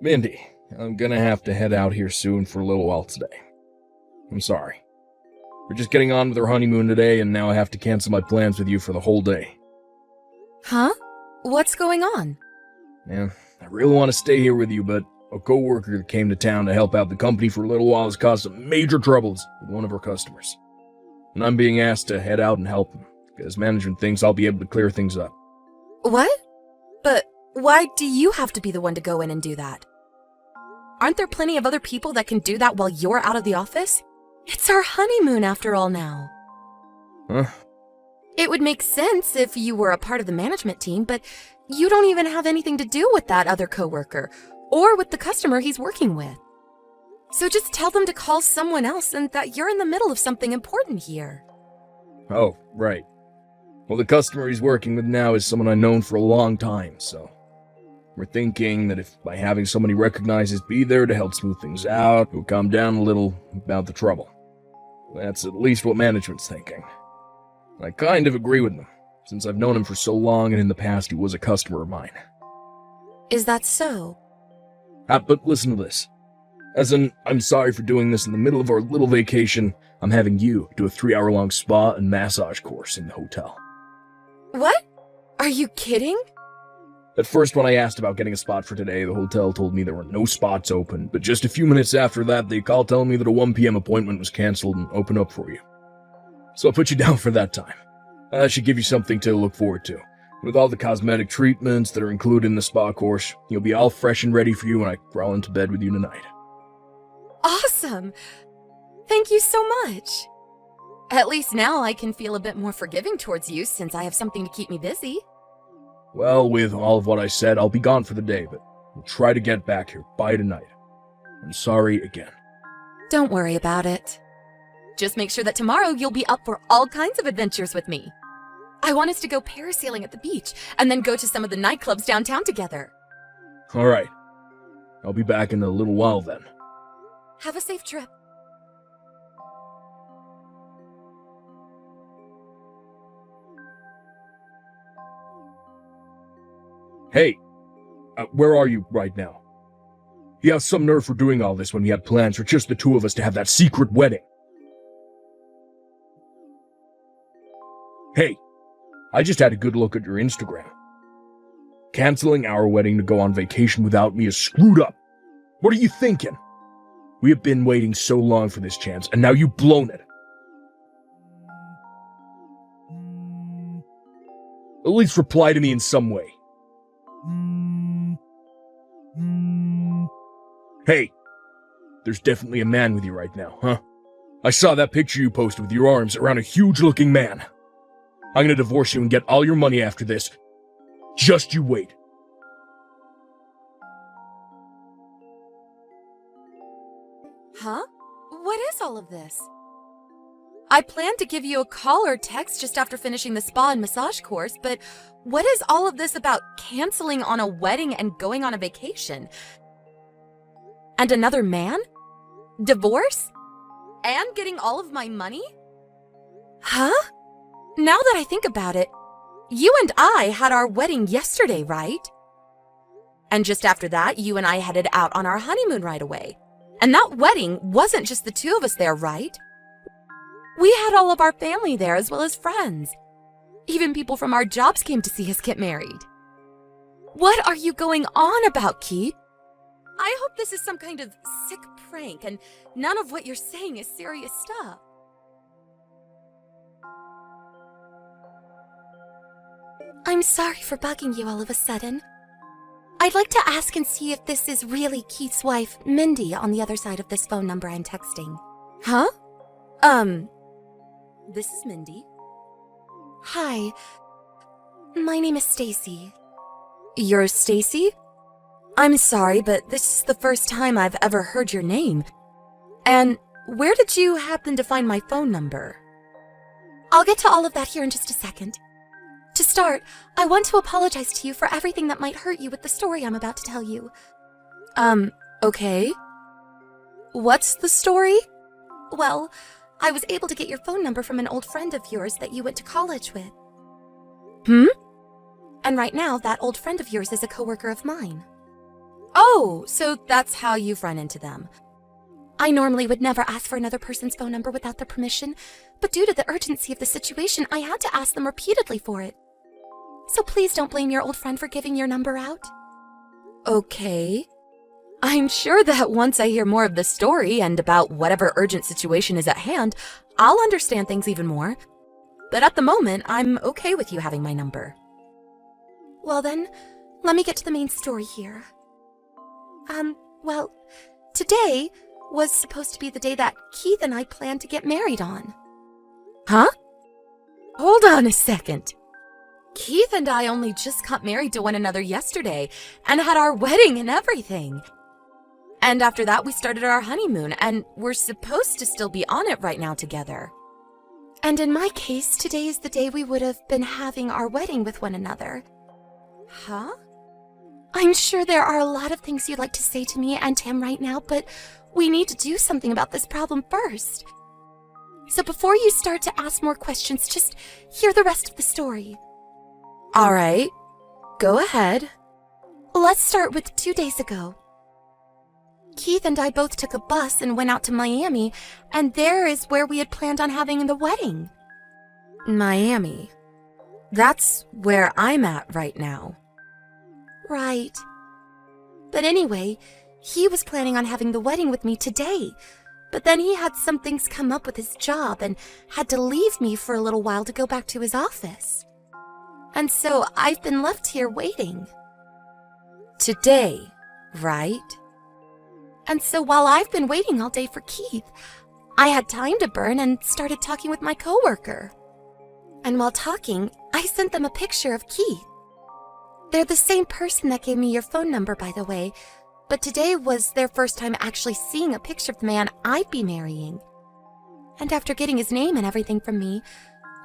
Mindy, I'm gonna have to head out here soon for a little while today. I'm sorry. We're just getting on with our honeymoon today, and now I have to cancel my plans with you for the whole day. Huh? What's going on? Man, I really want to stay here with you, but a coworker that came to town to help out the company for a little while has caused some major troubles with one of our customers. And I'm being asked to head out and help him, because management thinks I'll be able to clear things up. What? But why do you have to be the one to go in and do that? Aren't there plenty of other people that can do that while you're out of the office? It's our honeymoon after all now. Huh? It would make sense if you were a part of the management team, but you don't even have anything to do with that other coworker or with the customer he's working with. So just tell them to call someone else and that you're in the middle of something important here. Oh, right. Well, the customer he's working with now is someone I've known for a long time, so we're thinking that if by having somebody recognizes be there to help smooth things out, it'll calm down a little about the trouble. That's at least what management's thinking. I kind of agree with them, since I've known him for so long and in the past he was a customer of mine. Is that so? But listen to this. As in, I'm sorry for doing this in the middle of our little vacation. I'm having you do a 3-hour-long spa and massage course in the hotel. What? Are you kidding? At first, when I asked about getting a spot for today, the hotel told me there were no spots open, but just a few minutes after that, they called telling me that a 1 p.m. appointment was canceled and opened up for you. So I put you down for that time. That should give you something to look forward to. With all the cosmetic treatments that are included in the spa course, you'll be all fresh and ready for you when I crawl into bed with you tonight. Awesome! Thank you so much. At least now I can feel a bit more forgiving towards you since I have something to keep me busy. Well, with all of what I said, I'll be gone for the day, but we'll try to get back here by tonight. I'm sorry again. Don't worry about it. Just make sure that tomorrow you'll be up for all kinds of adventures with me. I want us to go parasailing at the beach and then go to some of the nightclubs downtown together. All right. I'll be back in a little while then. Have a safe trip. Hey, where are you right now? He has some nerve for doing all this when we had plans for just the two of us to have that secret wedding. Hey, I just had a good look at your Instagram. Canceling our wedding to go on vacation without me is screwed up. What are you thinking? We have been waiting so long for this chance, and now you've blown it. At least reply to me in some way. Hey, there's definitely a man with you right now, huh? I saw that picture you posted with your arms around a huge-looking man. I'm gonna divorce you and get all your money after this. Just you wait. Huh? What is all of this? I planned to give you a call or text just after finishing the spa and massage course, but what is all of this about canceling on a wedding and going on a vacation? And another man? Divorce? And getting all of my money? Huh? Now that I think about it, you and I had our wedding yesterday, right? And just after that, you and I headed out on our honeymoon right away. And that wedding wasn't just the two of us there, right? We had all of our family there as well as friends. Even people from our jobs came to see us get married. What are you going on about, Keith? I hope this is some kind of sick prank and none of what you're saying is serious stuff. I'm sorry for bugging you all of a sudden. I'd like to ask and see if this is really Keith's wife, Mindy, on the other side of this phone number I'm texting. Huh? This is Mindy. Hi. My name is Stacy. You're Stacy? I'm sorry, but this is the first time I've ever heard your name. And where did you happen to find my phone number? I'll get to all of that here in just a second. To start, I want to apologize to you for everything that might hurt you with the story I'm about to tell you. Okay. What's the story? Well, I was able to get your phone number from an old friend of yours that you went to college with. And right now, that old friend of yours is a coworker of mine. Oh, so that's how you've run into them. I normally would never ask for another person's phone number without their permission, but due to the urgency of the situation, I had to ask them repeatedly for it. So please don't blame your old friend for giving your number out. Okay. I'm sure that once I hear more of the story and about whatever urgent situation is at hand, I'll understand things even more. But at the moment, I'm okay with you having my number. Well then, let me get to the main story here. Well, today was supposed to be the day that Keith and I planned to get married on. Huh? Hold on a second. Keith and I only just got married to one another yesterday and had our wedding and everything. And after that, we started our honeymoon, and we're supposed to still be on it right now together. And in my case, today is the day we would have been having our wedding with one another. Huh? I'm sure there are a lot of things you'd like to say to me and him right now, but we need to do something about this problem first. So before you start to ask more questions, just hear the rest of the story. All right, go ahead. Let's start with 2 days ago. Keith and I both took a bus and went out to Miami, and there is where we had planned on having the wedding. Miami. That's where I'm at right now. Right. But anyway, he was planning on having the wedding with me today, but then he had some things come up with his job and had to leave me for a little while to go back to his office. And so I've been left here waiting. Today, right? And so while I've been waiting all day for Keith, I had time to burn and started talking with my coworker. And while talking, I sent them a picture of Keith. They're the same person that gave me your phone number, by the way, but today was their first time actually seeing a picture of the man I'd be marrying. And after getting his name and everything from me,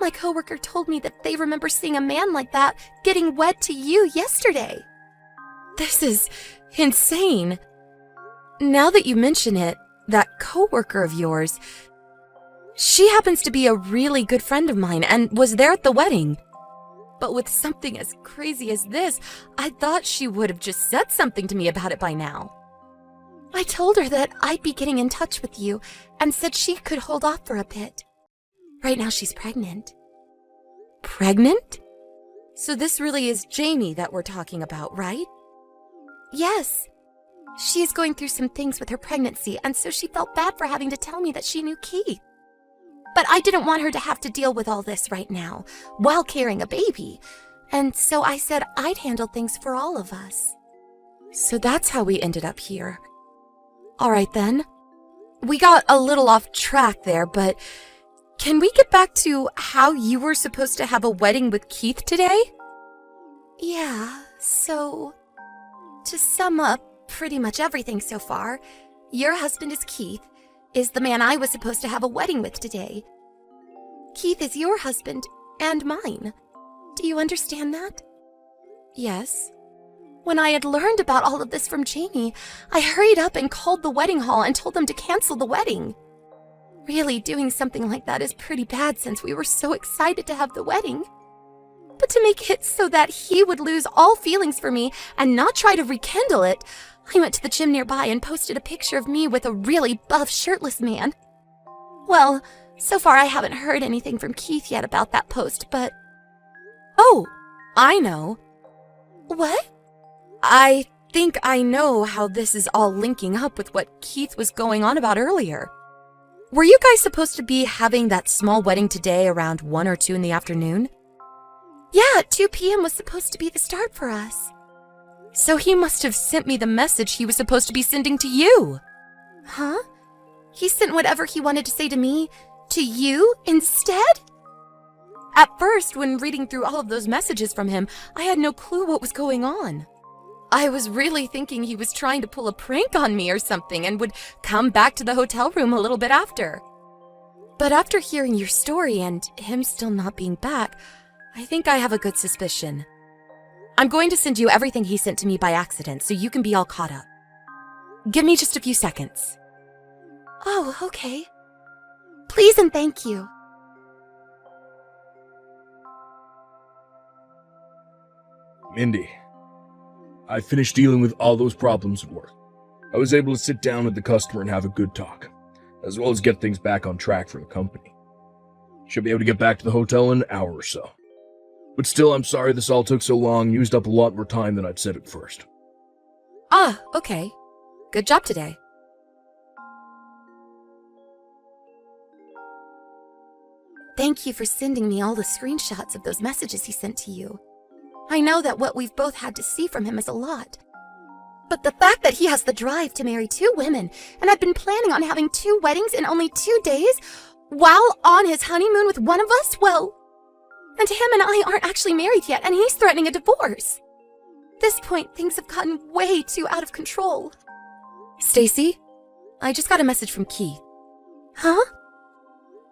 my coworker told me that they remember seeing a man like that getting wed to you yesterday. This is insane. Now that you mention it, that coworker of yours, she happens to be a really good friend of mine and was there at the wedding. But with something as crazy as this, I thought she would have just said something to me about it by now. I told her that I'd be getting in touch with you and said she could hold off for a bit. Right now she's pregnant. Pregnant? So this really is Jamie that we're talking about, right? Yes. She is going through some things with her pregnancy, and so she felt bad for having to tell me that she knew Keith. But I didn't want her to have to deal with all this right now, while carrying a baby, and so I said I'd handle things for all of us. So that's how we ended up here. All right then. We got a little off track there, but can we get back to how you were supposed to have a wedding with Keith today? Yeah, so to sum up pretty much everything so far, your husband is Keith, is the man I was supposed to have a wedding with today. Keith is your husband and mine. Do you understand that? Yes. When I had learned about all of this from Jamie, I hurried up and called the wedding hall and told them to cancel the wedding. Really, doing something like that is pretty bad since we were so excited to have the wedding. But to make it so that he would lose all feelings for me and not try to rekindle it, I went to the gym nearby and posted a picture of me with a really buff shirtless man. Well, so far I haven't heard anything from Keith yet about that post, but... Oh, I know. What? I think I know how this is all linking up with what Keith was going on about earlier. Were you guys supposed to be having that small wedding today around 1 or 2 in the afternoon? Yeah, 2 p.m. was supposed to be the start for us. So he must have sent me the message he was supposed to be sending to you. Huh? He sent whatever he wanted to say to me to you instead? At first, when reading through all of those messages from him, I had no clue what was going on. I was really thinking he was trying to pull a prank on me or something and would come back to the hotel room a little bit after. But after hearing your story and him still not being back, I think I have a good suspicion. I'm going to send you everything he sent to me by accident so you can be all caught up. Give me just a few seconds. Oh, okay. Please and thank you. Mindy, I finished dealing with all those problems at work. I was able to sit down with the customer and have a good talk, as well as get things back on track for the company. Should be able to get back to the hotel in an hour or so. But still, I'm sorry this all took so long, used up a lot more time than I'd said at first. Ah, okay. Good job today. Thank you for sending me all the screenshots of those messages he sent to you. I know that what we've both had to see from him is a lot. But the fact that he has the drive to marry 2 women, and I've been planning on having 2 weddings in only 2 days, while on his honeymoon with one of us, well... And him and I aren't actually married yet, and he's threatening a divorce. At this point, things have gotten way too out of control. Stacy, I just got a message from Keith. Huh?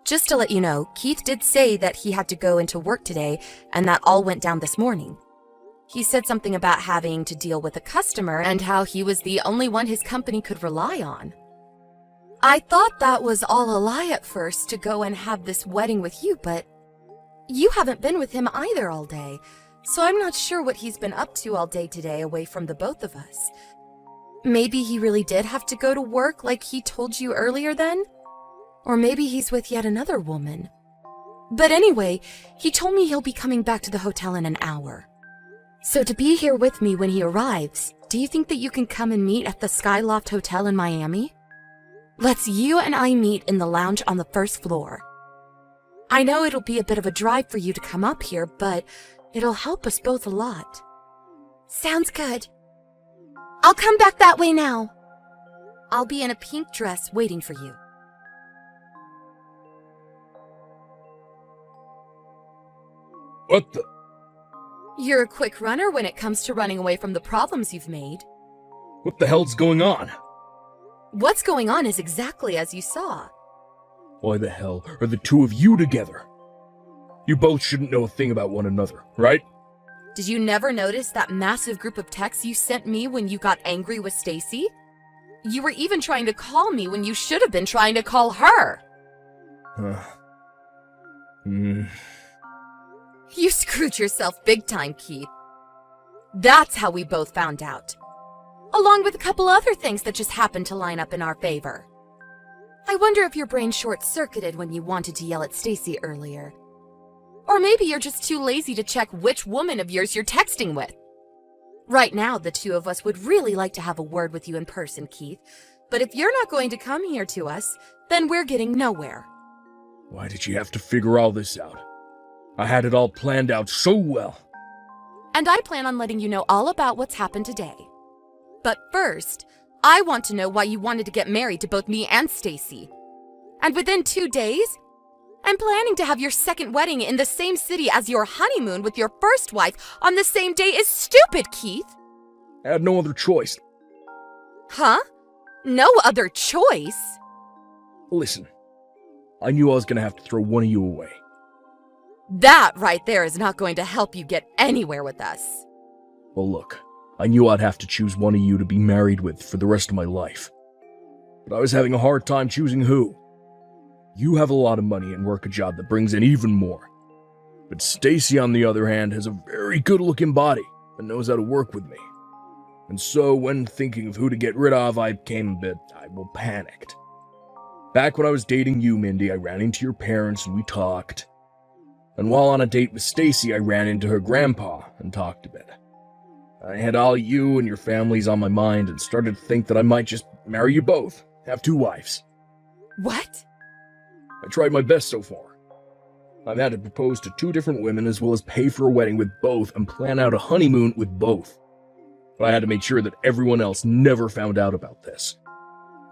Just to let you know, Keith did say that he had to go into work today, and that all went down this morning. He said something about having to deal with a customer and how he was the only one his company could rely on. I thought that was all a lie at first to go and have this wedding with you, but you haven't been with him either all day, so I'm not sure what he's been up to all day today away from the both of us. Maybe he really did have to go to work like he told you earlier then? Or maybe he's with yet another woman. But anyway, he told me he'll be coming back to the hotel in an hour. So to be here with me when he arrives, do you think that you can come and meet at the Skyloft Hotel in Miami? Let's you and I meet in the lounge on the first floor. I know it'll be a bit of a drive for you to come up here, but it'll help us both a lot. Sounds good. I'll come back that way now. I'll be in a pink dress waiting for you. What the? You're a quick runner when it comes to running away from the problems you've made. What the hell's going on? What's going on is exactly as you saw. Why the hell are the 2 of you together? You both shouldn't know a thing about one another, right? Did you never notice that massive group of texts you sent me when you got angry with Stacy? You were even trying to call me when you should have been trying to call her. You screwed yourself big time, Keith. That's how we both found out. Along with a couple other things that just happened to line up in our favor. I wonder if your brain short-circuited when you wanted to yell at Stacy earlier. Or maybe you're just too lazy to check which woman of yours you're texting with. Right now, the 2 of us would really like to have a word with you in person, Keith. But if you're not going to come here to us, then we're getting nowhere. Why did you have to figure all this out? I had it all planned out so well. And I plan on letting you know all about what's happened today. But first, I want to know why you wanted to get married to both me and Stacy. And within 2 days, I'm planning to have your second wedding in the same city as your honeymoon with your first wife on the same day is stupid, Keith. I had no other choice. Huh? No other choice? Listen, I knew I was gonna have to throw one of you away. That right there is not going to help you get anywhere with us. Well, look, I knew I'd have to choose one of you to be married with for the rest of my life. But I was having a hard time choosing who. You have a lot of money and work a job that brings in even more. But Stacy, on the other hand, has a very good-looking body and knows how to work with me. And so, when thinking of who to get rid of, I became a bit, panicked. Back when I was dating you, Mindy, I ran into your parents and we talked. And while on a date with Stacy, I ran into her grandpa and talked a bit. I had all you and your families on my mind and started to think that I might just marry you both, have 2 wives. What? I tried my best so far. I've had to propose to 2 different women as well as pay for a wedding with both and plan out a honeymoon with both. But I had to make sure that everyone else never found out about this.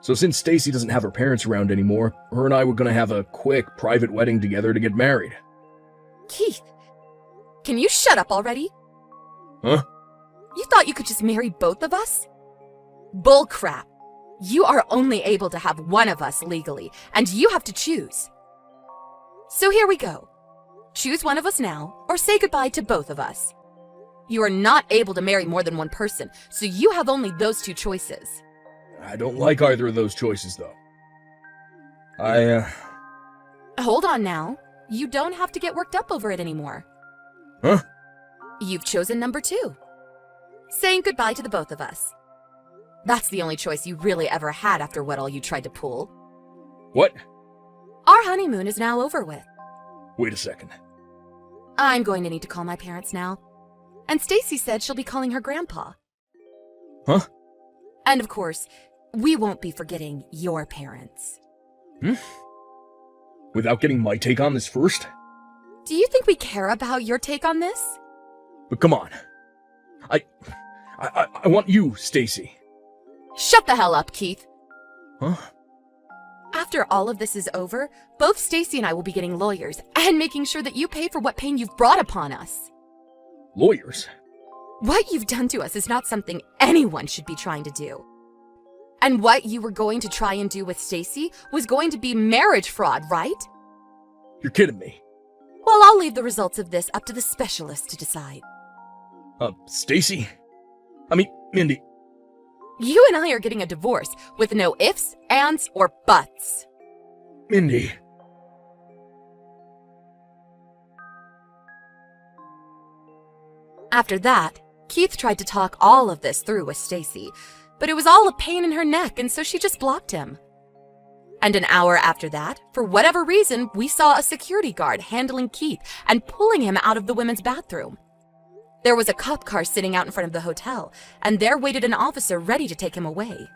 So since Stacy doesn't have her parents around anymore, her and I were going to have a quick private wedding together to get married. Keith, can you shut up already? Huh? You thought you could just marry both of us? Bullcrap. You are only able to have one of us legally, and you have to choose. So here we go. Choose one of us now, or say goodbye to both of us. You are not able to marry more than one person, so you have only those 2 choices. I don't like either of those choices, though. Hold on now. You don't have to get worked up over it anymore. Huh? You've chosen number 2. saying goodbye to the both of us. That's the only choice you really ever had after what all you tried to pull. What? Our honeymoon is now over with. Wait a second. I'm going to need to call my parents now. And Stacy said she'll be calling her grandpa. Huh? And of course, we won't be forgetting your parents. Without getting my take on this first? Do you think we care about your take on this? But come on. I want you, Stacy. Shut the hell up, Keith. Huh? After all of this is over, both Stacy and I will be getting lawyers and making sure that you pay for what pain you've brought upon us. Lawyers? What you've done to us is not something anyone should be trying to do. And what you were going to try and do with Stacy was going to be marriage fraud, right? You're kidding me. Well, I'll leave the results of this up to the specialists to decide. Stacy? Mindy. You and I are getting a divorce with no ifs, ands, or buts. Mindy. After that, Keith tried to talk all of this through with Stacy, but it was all a pain in her neck, and so she just blocked him. And an hour after that, for whatever reason, we saw a security guard handling Keith and pulling him out of the women's bathroom. There was a cop car sitting out in front of the hotel, and there waited an officer ready to take him away.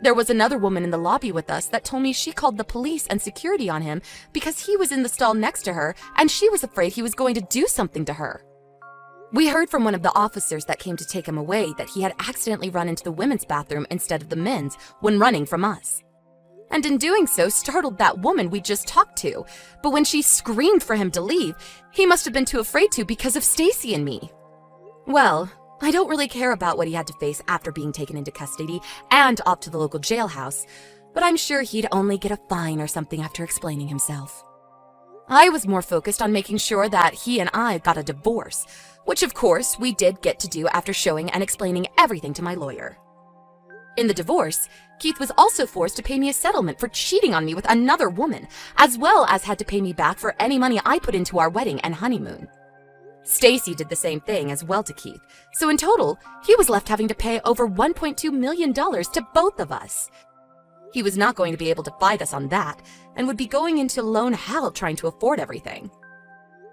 There was another woman in the lobby with us that told me she called the police and security on him because he was in the stall next to her and she was afraid he was going to do something to her. We heard from one of the officers that came to take him away that he had accidentally run into the women's bathroom instead of the men's when running from us. And in doing so, startled that woman we just talked to. But when she screamed for him to leave, he must have been too afraid to because of Stacy and me. Well, I don't really care about what he had to face after being taken into custody and off to the local jailhouse, but I'm sure he'd only get a fine or something after explaining himself. I was more focused on making sure that he and I got a divorce, which of course we did get to do after showing and explaining everything to my lawyer. In the divorce, Keith was also forced to pay me a settlement for cheating on me with another woman, as well as had to pay me back for any money I put into our wedding and honeymoon. Stacy did the same thing as well to Keith, so in total, he was left having to pay over $1.2 million to both of us. He was not going to be able to fight us on that, and would be going into loan hell trying to afford everything.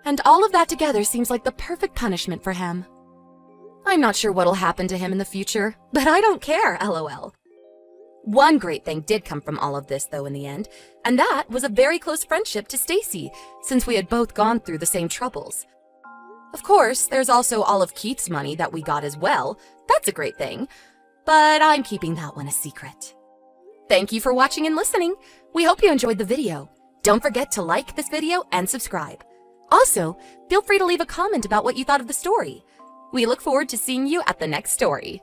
And all of that together seems like the perfect punishment for him. I'm not sure what'll happen to him in the future, but I don't care, LOL. One great thing did come from all of this, though, in the end, and that was a very close friendship to Stacy, since we had both gone through the same troubles. Of course, there's also all of Keith's money that we got as well. That's a great thing, but I'm keeping that one a secret. Thank you for watching and listening. We hope you enjoyed the video. Don't forget to like this video and subscribe. Also, feel free to leave a comment about what you thought of the story. We look forward to seeing you at the next story.